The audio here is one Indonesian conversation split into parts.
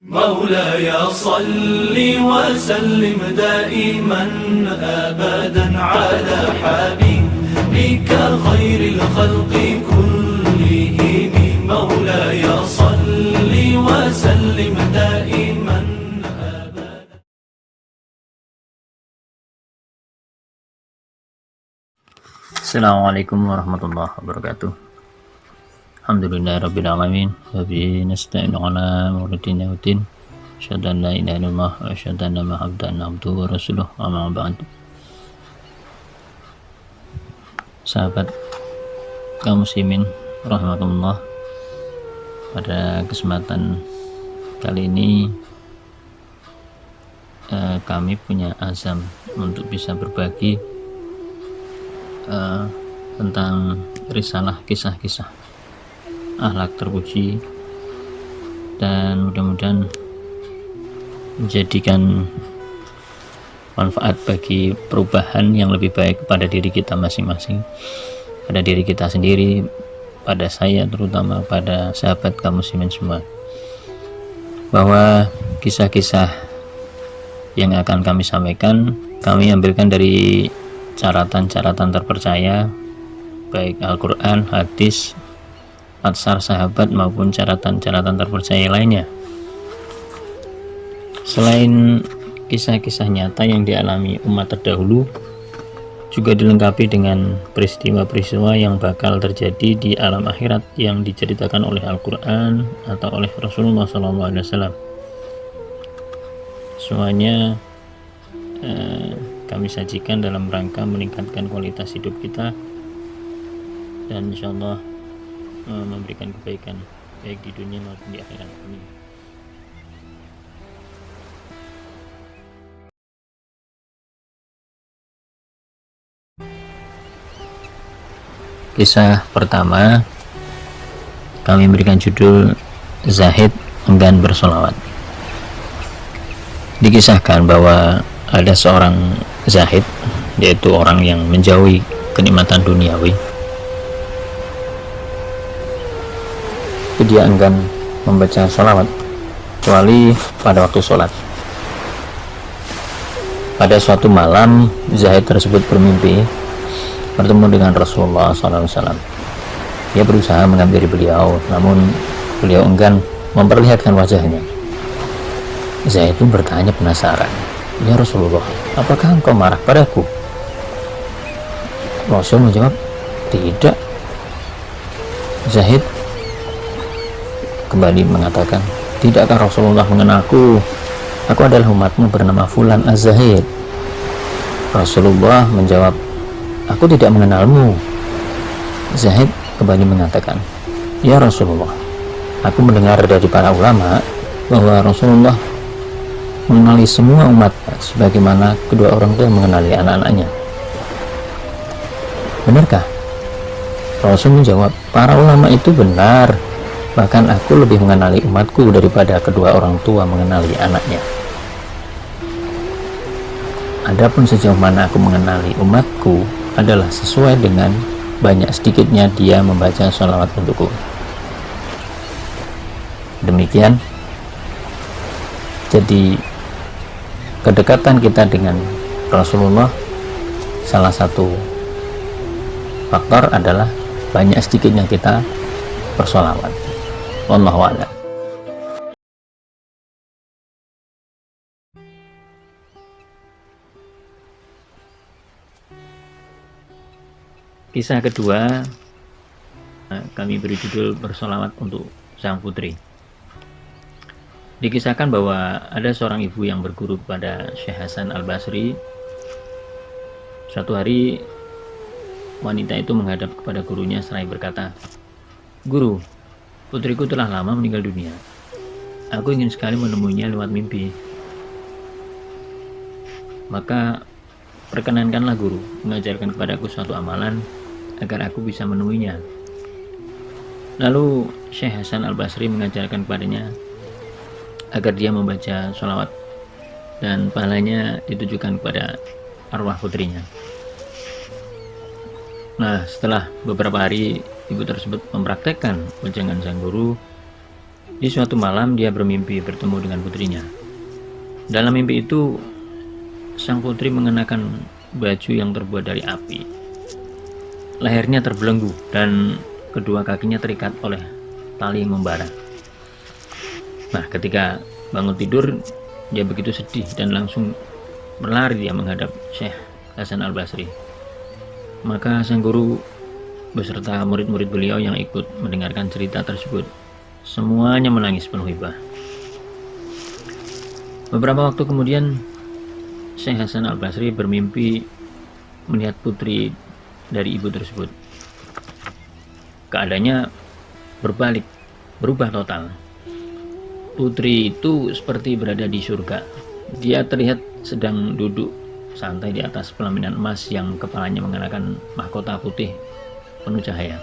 مولاي صل وسلم دائما أبدا على حبيبك خير الخلق كلهم مولاي صل وسلم دائما أبدا. Assalamualaikum warahmatullahi wabarakatuh. Alhamdulillahirabbil alamin wa bihi nasta'inu ala umuri waddin. Asyhadu an la ilaha illallah wa asyhadu anna Muhammadan abduhu wa rasuluh. Amma ba'd. Sahabat kaum muslimin rahimakumullah, pada kesempatan kali ini kami punya azam untuk bisa berbagi tentang risalah kisah-kisah akhlak terpuji, dan mudah-mudahan menjadikan manfaat bagi perubahan yang lebih baik pada diri kita masing-masing, pada diri kita sendiri, pada saya terutama, pada sahabat kaum muslimin semua, bahwa kisah-kisah yang akan kami sampaikan kami ambilkan dari catatan-catatan terpercaya, baik Al-Quran, hadis, atsar sahabat maupun catatan-catatan terpercaya lainnya. Selain kisah-kisah nyata yang dialami umat terdahulu, juga dilengkapi dengan peristiwa-peristiwa yang bakal terjadi di alam akhirat yang diceritakan oleh Al-Quran atau oleh Rasulullah SAW. Semuanya kami sajikan dalam rangka meningkatkan kualitas hidup kita dan insyaallah memberikan kebaikan baik di dunia maupun di akhirat. Amin. Kisah pertama kami berikan judul Zahid enggan bersolawat. Dikisahkan bahwa ada seorang zahid, yaitu orang yang menjauhi kenikmatan duniawi. Dia enggan membaca sholawat kecuali pada waktu sholat. Pada suatu malam, zahid tersebut bermimpi bertemu dengan Rasulullah SAW. Dia berusaha menghampiri beliau, namun beliau enggan memperlihatkan wajahnya. Zahid pun bertanya penasaran, "Ya Rasulullah, apakah engkau marah padaku?" Rasul menjawab, "Tidak." Zahid kembali mengatakan, "Tidakkah Rasulullah mengenalku? Aku adalah umatmu bernama Fulan Az-Zahid." Rasulullah menjawab, "Aku tidak mengenalmu." Zahid kembali mengatakan, "Ya Rasulullah, aku mendengar dari para ulama bahwa Rasulullah mengenali semua umat sebagaimana kedua orang tua mengenali anak-anaknya. Benarkah?" Rasul menjawab, "Para ulama itu benar, bahkan aku lebih mengenali umatku daripada kedua orang tua mengenali anaknya. Adapun sejauh mana aku mengenali umatku adalah sesuai dengan banyak sedikitnya dia membaca sholawat untukku." Demikian jadi kedekatan kita dengan Rasulullah, salah satu faktor adalah banyak sedikitnya kita bersholawat. Wallahu a'lam. Kisah kedua kami beri judul Bersholawat untuk Sang Putri. Dikisahkan bahwa ada seorang ibu yang berguru kepada Syekh Hasan Al-Basri. Suatu hari wanita itu menghadap kepada gurunya seraya berkata, "Guru, putriku telah lama meninggal dunia. Aku ingin sekali menemuinya lewat mimpi. Maka perkenankanlah guru mengajarkan kepadaku suatu amalan agar aku bisa menemuinya." Lalu Syekh Hasan Al-Basri mengajarkan kepadanya agar dia membaca sholawat dan pahalanya ditujukan kepada arwah putrinya. Nah, setelah beberapa hari ibu tersebut mempraktekkan wejangan sang guru, Di suatu malam dia bermimpi bertemu dengan putrinya. Dalam mimpi itu, sang putri mengenakan baju yang terbuat dari api. Lehernya terbelenggu dan kedua kakinya terikat oleh tali yang membara. Nah, ketika bangun tidur, dia begitu sedih dan langsung berlari dia menghadap Syekh Hasan Al-Basri. Maka sang guru beserta murid-murid beliau yang ikut mendengarkan cerita tersebut, semuanya menangis penuh hibah. Beberapa waktu kemudian, Syekh Hasan Al-Basri bermimpi melihat putri dari ibu tersebut. Keadaannya berbalik, berubah total. Putri itu seperti berada di surga. Dia terlihat sedang duduk santai di atas pelaminan emas yang kepalanya mengenakan mahkota putih penuh cahaya.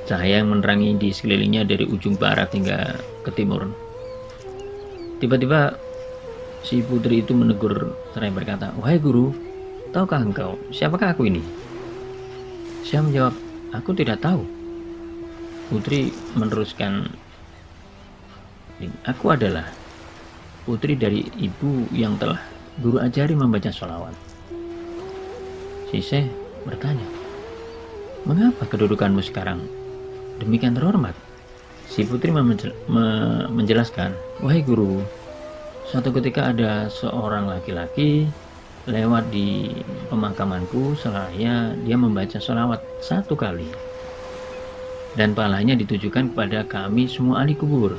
Cahaya yang menerangi di sekelilingnya dari ujung barat hingga ke timur. Tiba-tiba si putri itu menegur seraya berkata, "Wahai guru, tahukah engkau siapakah aku ini?" Saya menjawab, "Aku tidak tahu." Putri meneruskan, "Aku adalah putri dari ibu yang telah guru ajari membaca sholawat." Si Syekh bertanya, "Mengapa kedudukanmu sekarang demikian terhormat?" Si putri menjelaskan, "Wahai guru, suatu ketika ada seorang laki-laki lewat di pemakamanku seraya dia membaca sholawat 1 kali. Dan pahalanya ditujukan kepada kami semua ahli kubur.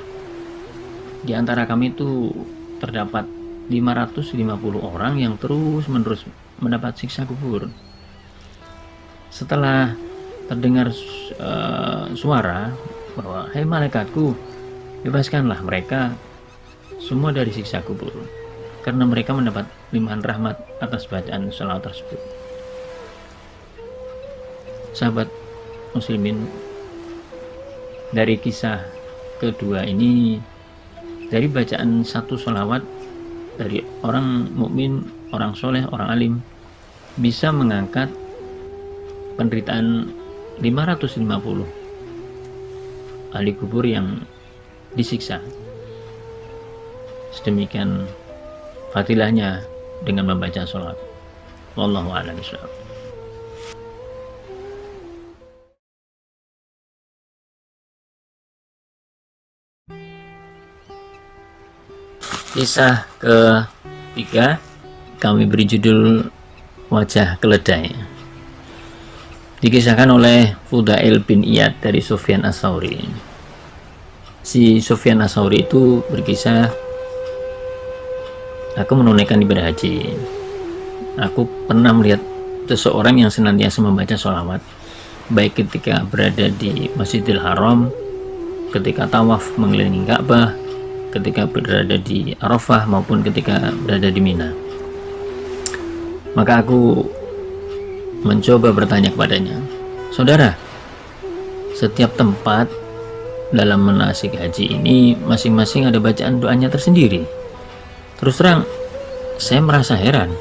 Di antara kami itu terdapat 550 orang yang terus-menerus mendapat siksa kubur. Setelah terdengar suara bahwa, 'Hai malaikatku, bebaskanlah mereka semua dari siksa kubur, karena mereka mendapat limpahan rahmat atas bacaan sholawat tersebut.'" Sahabat muslimin, dari kisah kedua ini, dari bacaan satu sholawat dari orang mukmin, orang soleh, orang alim, bisa mengangkat penderitaan 550 ahli kubur yang disiksa. Sedemikian fadilahnya dengan membaca sholawat. Wallahu a'lam bishawab. Kisah ketiga kami beri judul Wajah Keledai. Dikisahkan oleh Fudail bin Iyad dari Sufyan Ats-Tsauri. Si Sufyan Ats-Tsauri itu berkisah, "Aku menunaikan ibadah haji. Aku pernah melihat seseorang yang senantiasa membaca sholawat, baik ketika berada di Masjidil Haram, ketika tawaf mengelilingi Ka'bah, ketika berada di Arafah, maupun ketika berada di Mina. Maka aku mencoba bertanya kepadanya, 'Saudara, setiap tempat dalam manasik haji ini masing-masing ada bacaan doanya tersendiri. Terus terang, saya merasa heran,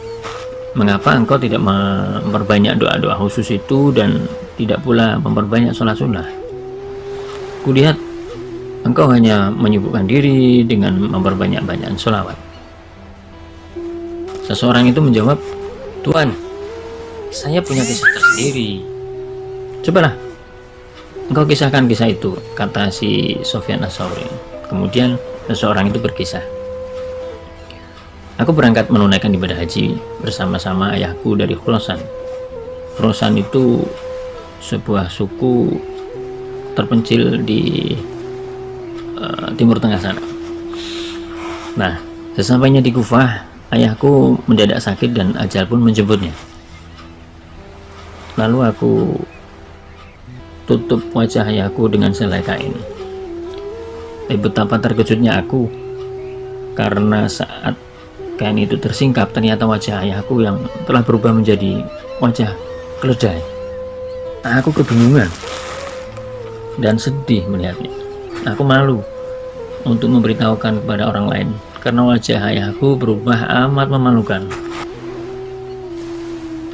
mengapa engkau tidak memperbanyak doa-doa khusus itu dan tidak pula memperbanyak sholat sunnah? Kulihat engkau hanya menyibukkan diri dengan memperbanyak bacaan sholawat.' Seseorang itu menjawab, 'Tuan, saya punya kisah tersendiri. Cobalah engkau kisahkan kisah itu,' kata si Sufyan Ats-Tsauri. Kemudian seseorang itu berkisah, 'Aku berangkat menunaikan ibadah haji bersama-sama ayahku dari Khurasan. Khurasan itu sebuah suku terpencil di timur tengah sana. Nah, sesampainya di Kufah, ayahku mendadak sakit dan ajal pun menjemputnya. Lalu aku tutup wajah ayahku dengan selai kain. Betapa terkejutnya aku, karena saat kain itu tersingkap, ternyata wajah ayahku yang telah berubah menjadi wajah keledai. Aku kebingungan dan sedih melihatnya. Aku malu untuk memberitahukan kepada orang lain, karena wajah ayahku berubah amat memalukan.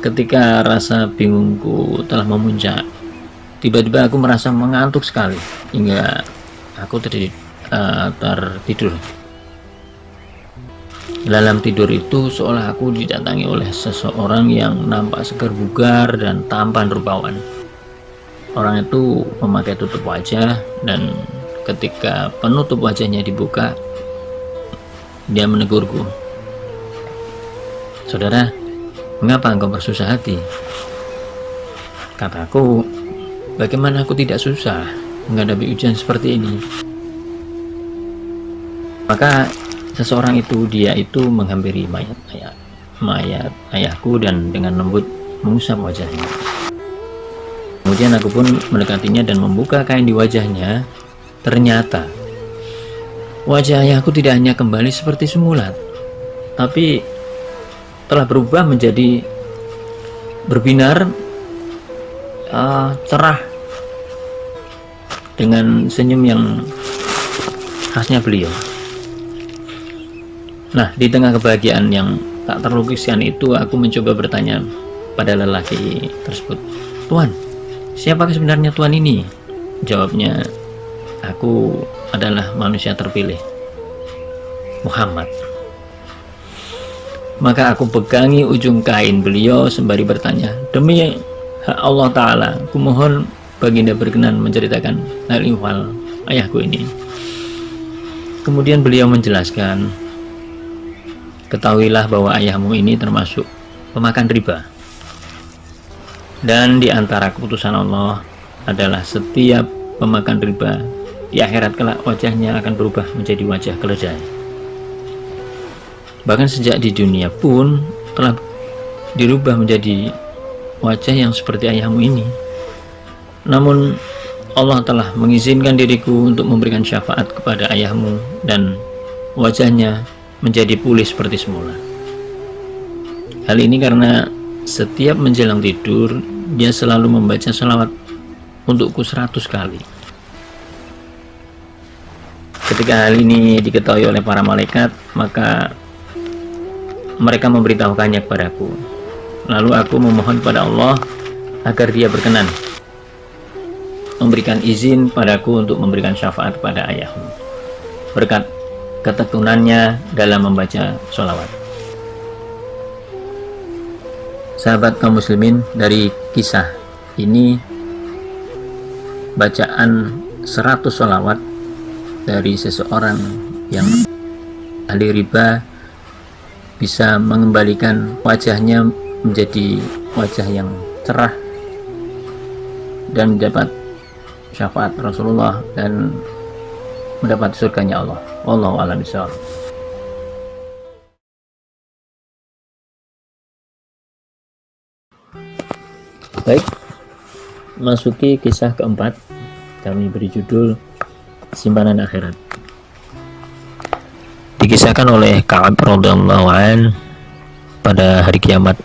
Ketika rasa bingungku telah memuncak, tiba-tiba aku merasa mengantuk sekali, hingga aku tertidur. Dalam tidur itu seolah aku didatangi oleh seseorang yang nampak segar bugar dan tampan rupawan. Orang itu memakai tutup wajah, dan ketika penutup wajahnya dibuka, dia menegurku, "Saudara, mengapa engkau bersusah hati?" Kataku, "Bagaimana aku tidak susah menghadapi ujian seperti ini?" Maka seseorang itu, dia itu menghampiri mayat ayahku dan dengan lembut mengusap wajahnya. Kemudian aku pun mendekatinya dan membuka kain di wajahnya. Ternyata wajah ayahku tidak hanya kembali seperti semula, tapi telah berubah menjadi berbinar, cerah, dengan senyum yang khasnya beliau. Nah, di tengah kebahagiaan yang tak terlukiskan itu, aku mencoba bertanya pada lelaki tersebut, "Tuan, siapakah sebenarnya Tuan ini?" Jawabnya, "Aku adalah manusia terpilih, Muhammad." Maka aku pegangi ujung kain beliau sembari bertanya, "Demi hak Allah Ta'ala, kumohon baginda berkenan menceritakan hal ihwal ayahku ini." Kemudian beliau menjelaskan, "Ketahuilah bahwa ayahmu ini termasuk pemakan riba. Dan di antara keputusan Allah adalah setiap pemakan riba di akhirat kelak wajahnya akan berubah menjadi wajah keledai. Bahkan sejak di dunia pun telah dirubah menjadi wajah yang seperti ayahmu ini. Namun Allah telah mengizinkan diriku untuk memberikan syafaat kepada ayahmu dan wajahnya menjadi pulih seperti semula. Hal ini karena setiap menjelang tidur dia selalu membaca salawat untukku 100 kali. Ketika hal ini diketahui oleh para malaikat, maka mereka memberitahukannya kepadaku. Lalu aku memohon kepada Allah agar dia berkenan memberikan izin padaku untuk memberikan syafaat pada ayahmu berkat ketekunannya dalam membaca sholawat. Sahabat kaum muslimin, dari kisah ini bacaan 100 sholawat dari seseorang yang ahli riba bisa mengembalikan wajahnya menjadi wajah yang cerah dan dapat syafaat Rasulullah dan mendapat surganya Allah. Wallahu a'lam bishawab. Baik, masuki kisah keempat, kami beri judul Simpanan Akhirat. Dikisahkan oleh Ka'ab radhiyallahu an, pada hari kiamat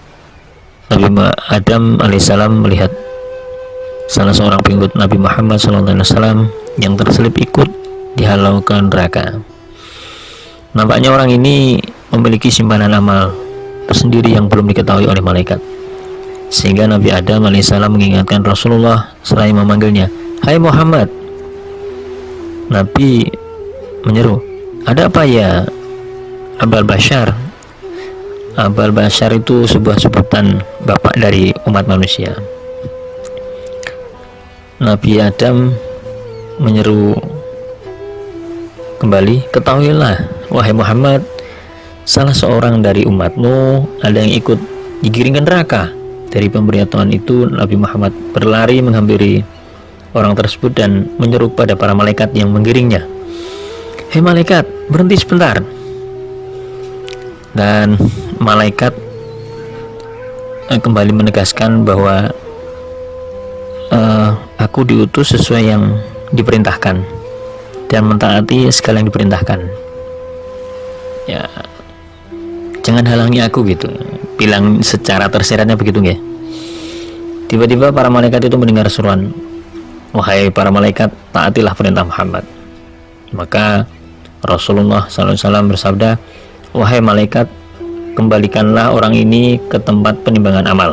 Nabi Adam alaihissalam melihat salah seorang pengikut Nabi Muhammad SAW yang terselip ikut dihalaukan neraka. Nampaknya orang ini memiliki simpanan amal tersendiri yang belum diketahui oleh malaikat, sehingga Nabi Adam alaihissalam mengingatkan Rasulullah seraya memanggilnya, "Hai Muhammad." Nabi menyeru, "Ada apa ya Abal Bashar?" Abal Bashar itu sebuah sebutan bapak dari umat manusia. Nabi Adam menyeru kembali, "Ketahuilah wahai Muhammad, salah seorang dari umatmu ada yang ikut digiringkan neraka." Dari pemberitahuan itu, Nabi Muhammad berlari menghampiri orang tersebut dan menyeru pada para malaikat yang menggiringnya, "Hei malaikat, berhenti sebentar." Dan malaikat kembali menegaskan bahwa aku diutus sesuai yang diperintahkan dan mentaati segala yang diperintahkan. Ya, jangan halangi aku gitu. Bilang secara tersiratnya begitu ya. Tiba-tiba para malaikat itu mendengar seruan, "Wahai para malaikat, taatilah perintah Muhammad." Maka Rasulullah SAW bersabda, "Wahai malaikat, kembalikanlah orang ini ke tempat penimbangan amal."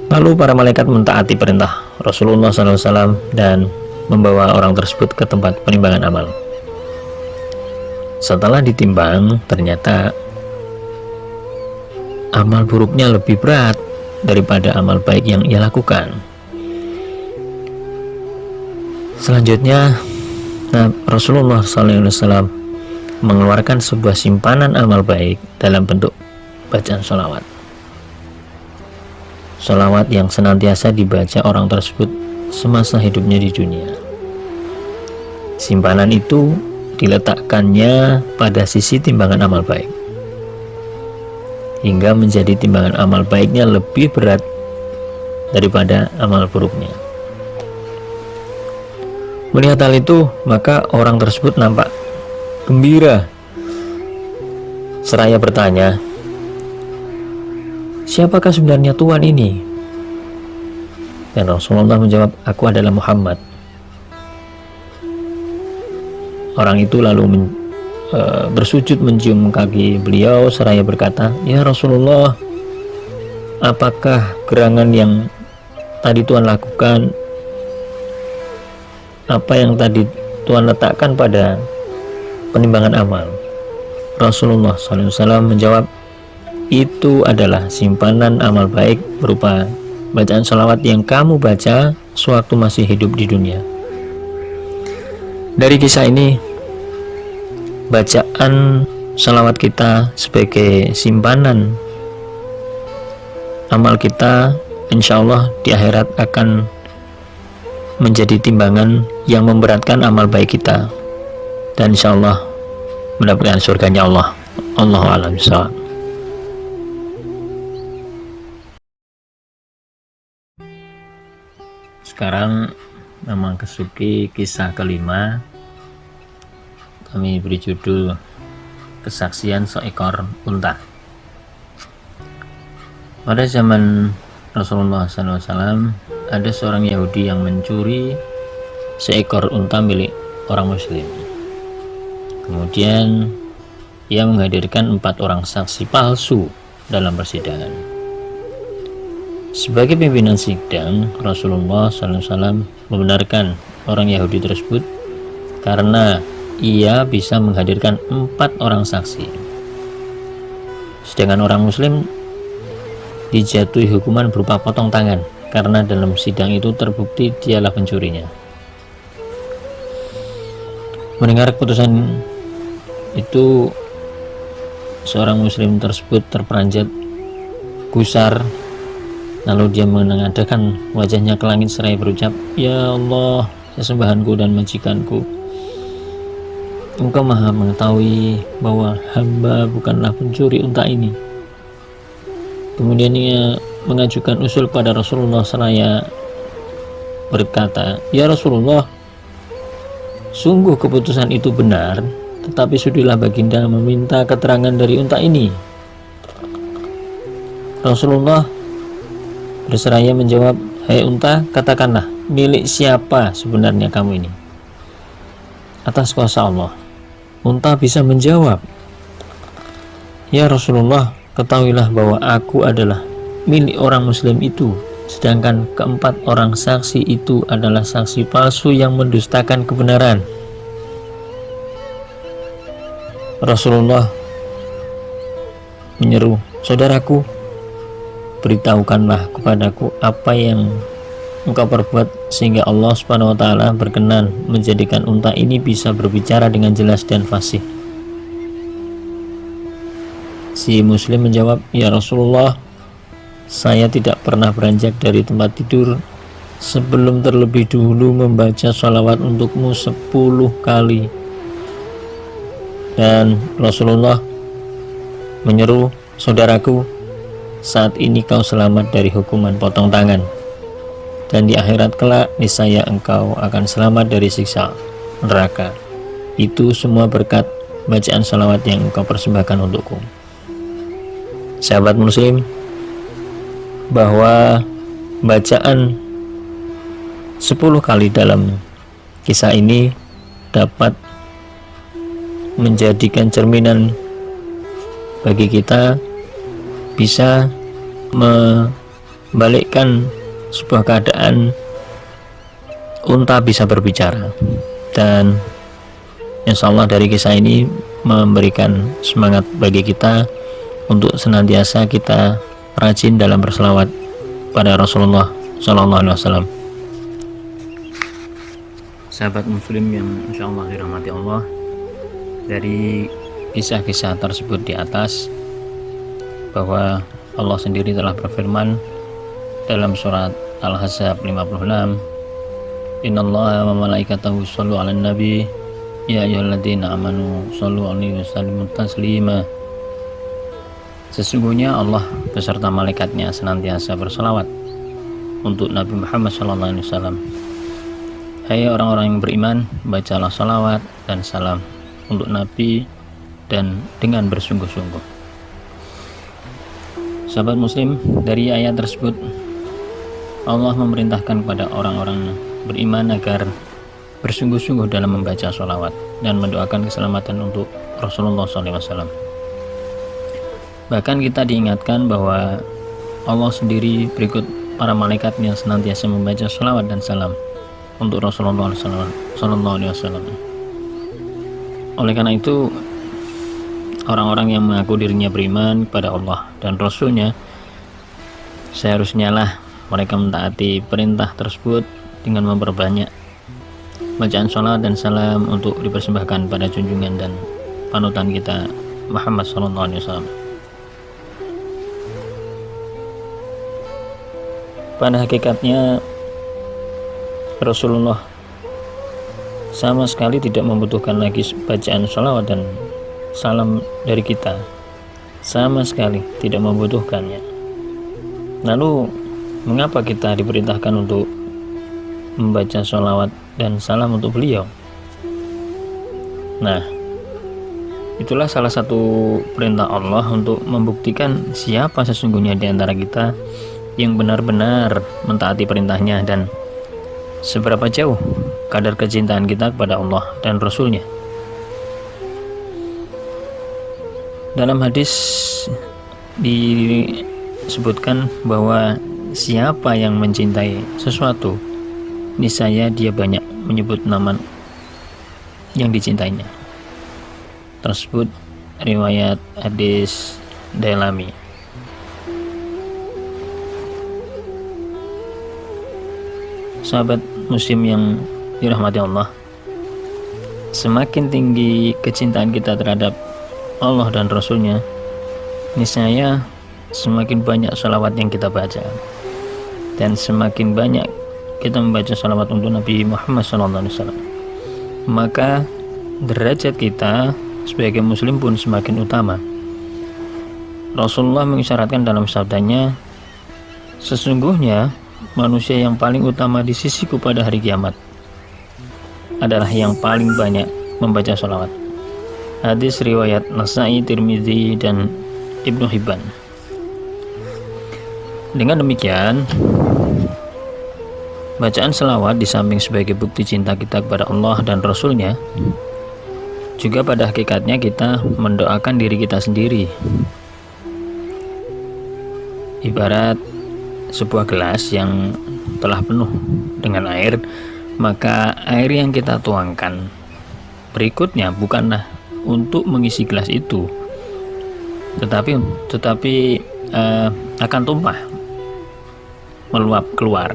Lalu para malaikat mentaati perintah Rasulullah SAW dan membawa orang tersebut ke tempat penimbangan amal. Setelah ditimbang, ternyata amal buruknya lebih berat daripada amal baik yang ia lakukan. Selanjutnya, Rasulullah SAW mengeluarkan sebuah simpanan amal baik dalam bentuk bacaan sholawat. Sholawat yang senantiasa dibaca orang tersebut semasa hidupnya di dunia. Simpanan itu diletakkannya pada sisi timbangan amal baik, hingga menjadi timbangan amal baiknya lebih berat daripada amal buruknya. Melihat hal itu, maka orang tersebut nampak gembira, seraya bertanya, "Siapakah sebenarnya Tuhan ini?" Dan Rasulullah menjawab, "Aku adalah Muhammad." Orang itu lalu bersujud mencium kaki beliau seraya berkata, "Ya Rasulullah, apakah gerangan yang tadi Tuhan lakukan, apa yang tadi Tuhan letakkan pada penimbangan amal?" Rasulullah SAW menjawab, "Itu adalah simpanan amal baik berupa bacaan sholawat yang kamu baca sewaktu masih hidup di dunia." Dari kisah ini, bacaan sholawat kita sebagai simpanan amal kita, insya Allah di akhirat akan menjadi timbangan yang memberatkan amal baik kita, dan insya Allah mendapatkan surganya Allah. Allahu a'lam bishawab. Sekarang memasuki kisah kelima. Kami beri judul kesaksian seekor unta. Pada zaman Rasulullah SAW, ada seorang Yahudi yang mencuri seekor unta milik orang Muslim. Kemudian ia menghadirkan 4 orang saksi palsu dalam persidangan. Sebagai pimpinan sidang, Rasulullah SAW membenarkan orang Yahudi tersebut karena ia bisa menghadirkan 4 orang saksi. Sedangkan orang Muslim dijatuhi hukuman berupa potong tangan karena dalam sidang itu terbukti dialah pencurinya. Mendengar keputusan itu, seorang Muslim tersebut terperanjat gusar, lalu dia menengadahkan wajahnya ke langit seraya berucap, "Ya Allah, sesembahanku dan majikanku, Engkau maha mengetahui bahwa hamba bukanlah pencuri unta ini." Kemudian ia mengajukan usul pada Rasulullah seraya berkata, "Ya Rasulullah, sungguh keputusan itu benar, tetapi sudahlah baginda meminta keterangan dari unta ini." Rasulullah berseraya menjawab, "Hai unta, katakanlah, milik siapa sebenarnya kamu ini?" Atas kuasa Allah, unta bisa menjawab, "Ya Rasulullah, ketahuilah bahwa aku adalah milik orang Muslim itu, sedangkan keempat orang saksi itu adalah saksi palsu yang mendustakan kebenaran." Rasulullah menyeru, "Saudaraku, beritahukanlah kepadaku apa yang engkau perbuat sehingga Allah Subhanahu wa taala berkenan menjadikan unta ini bisa berbicara dengan jelas dan fasih." Si Muslim menjawab, "Ya Rasulullah, saya tidak pernah beranjak dari tempat tidur sebelum terlebih dulu membaca sholawat untukmu 10 kali. Dan Rasulullah menyeru, "Saudaraku, saat ini kau selamat dari hukuman potong tangan, dan di akhirat kelak niscaya engkau akan selamat dari siksa neraka. Itu semua berkat bacaan sholawat yang engkau persembahkan untukku." Sahabat Muslim, bahwa bacaan 10 kali dalam kisah ini dapat menjadikan cerminan bagi kita, bisa membalikkan sebuah keadaan unta bisa berbicara. Dan insya Allah dari kisah ini memberikan semangat bagi kita untuk senantiasa kita rajin dalam berselawat pada Rasulullah Sallallahu Alaihi Wasallam. Sahabat muslim yang insya Allah dirahmati Allah, dari kisah-kisah tersebut di atas bahwa Allah sendiri telah berfirman dalam surat Al-Ahzab 56, Innallaha wa malaikatahu shollu 'alan nabi ya ayyuhalladzina amanu shollu 'alaihi wasallimu taslima. Sesungguhnya Allah beserta malaikatnya senantiasa berselawat untuk Nabi Muhammad SAW. Hai orang-orang yang beriman, bacalah salawat dan salam untuk Nabi dan dengan bersungguh-sungguh. Sahabat muslim, dari ayat tersebut Allah memerintahkan kepada orang-orang beriman agar bersungguh-sungguh dalam membaca salawat dan mendoakan keselamatan untuk Rasulullah SAW. Bahkan kita diingatkan bahwa Allah sendiri berikut para malaikatnya senantiasa membaca salawat dan salam untuk Rasulullah SAW. Oleh karena itu, orang-orang yang mengaku dirinya beriman kepada Allah dan Rasulnya, seharusnya lah mereka mentaati perintah tersebut dengan memperbanyak bacaan salawat dan salam untuk dipersembahkan pada junjungan dan panutan kita Muhammad SAW. Pada hakikatnya Rasulullah sama sekali tidak membutuhkan lagi bacaan salawat dan salam dari kita, sama sekali tidak membutuhkannya. Lalu mengapa kita diperintahkan untuk membaca salawat dan salam untuk beliau? Nah, itulah salah satu perintah Allah untuk membuktikan siapa sesungguhnya di antara kita yang benar-benar mentaati perintahnya dan seberapa jauh kadar kecintaan kita kepada Allah dan Rasulnya. Dalam hadis disebutkan bahwa siapa yang mencintai sesuatu, niscaya dia banyak menyebut nama yang dicintainya. Tersebut riwayat hadis Dailami. Sahabat muslim yang dirahmati Allah, semakin tinggi kecintaan kita terhadap Allah dan Rasulnya, niscaya semakin banyak salawat yang kita baca, dan semakin banyak kita membaca salawat untuk Nabi Muhammad SAW, maka derajat kita sebagai muslim pun semakin utama. Rasulullah mengisyaratkan dalam sabdanya, sesungguhnya manusia yang paling utama di sisiku pada hari kiamat adalah yang paling banyak membaca salawat. Hadis riwayat Nasai, Tirmizi, dan Ibnu Hibban. Dengan demikian, bacaan salawat di samping sebagai bukti cinta kita kepada Allah dan Rasulnya, juga pada hakikatnya kita mendoakan diri kita sendiri. Ibarat sebuah gelas yang telah penuh dengan air, maka air yang kita tuangkan berikutnya bukanlah untuk mengisi gelas itu, tetapi akan tumpah, meluap keluar.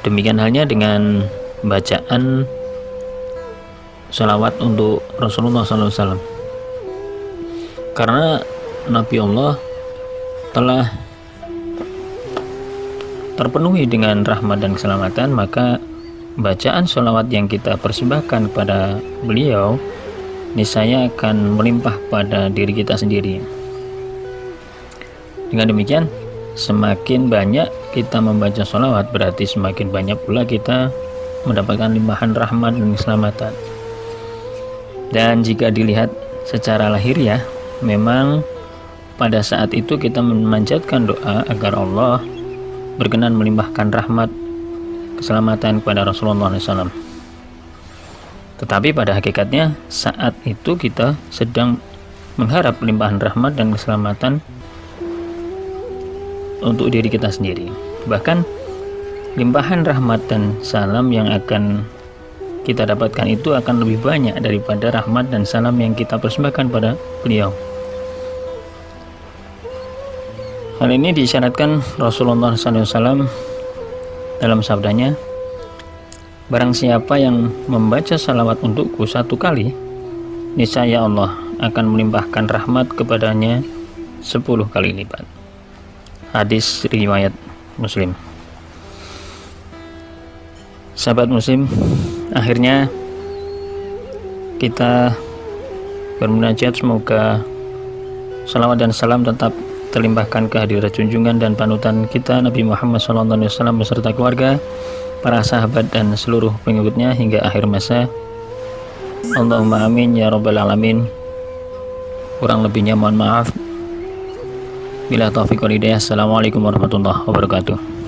Demikian halnya dengan bacaan salawat untuk Rasulullah SAW, karena Nabi Allah telah terpenuhi dengan rahmat dan keselamatan, maka bacaan salawat yang kita persembahkan kepada beliau niscaya akan melimpah pada diri kita sendiri. Dengan demikian, semakin banyak kita membaca salawat, berarti semakin banyak pula kita mendapatkan limpahan rahmat dan keselamatan. Dan jika dilihat secara lahiriah, memang pada saat itu kita memanjatkan doa agar Allah berkenan melimpahkan rahmat keselamatan kepada Rasulullah SAW. Tetapi pada hakikatnya saat itu kita sedang mengharap limpahan rahmat dan keselamatan untuk diri kita sendiri. Bahkan limpahan rahmat dan salam yang akan kita dapatkan itu akan lebih banyak daripada rahmat dan salam yang kita persembahkan pada beliau. Hal ini diisyaratkan Rasulullah SAW dalam sabdanya, barang siapa yang membaca salawat untukku 1 kali, niscaya Allah akan melimpahkan rahmat kepadanya 10 kali lipat. Hadis riwayat Muslim. Sahabat Muslim, akhirnya kita bermunajat semoga salawat dan salam tetap terlimpahkan ke hadirat junjungan dan panutan kita Nabi Muhammad SAW beserta keluarga, para sahabat dan seluruh pengikutnya hingga akhir masa. Allahumma amin ya rabbal alamin. Kurang lebihnya mohon maaf. Bila taufiq wal hidayah. Assalamualaikum warahmatullahi wabarakatuh.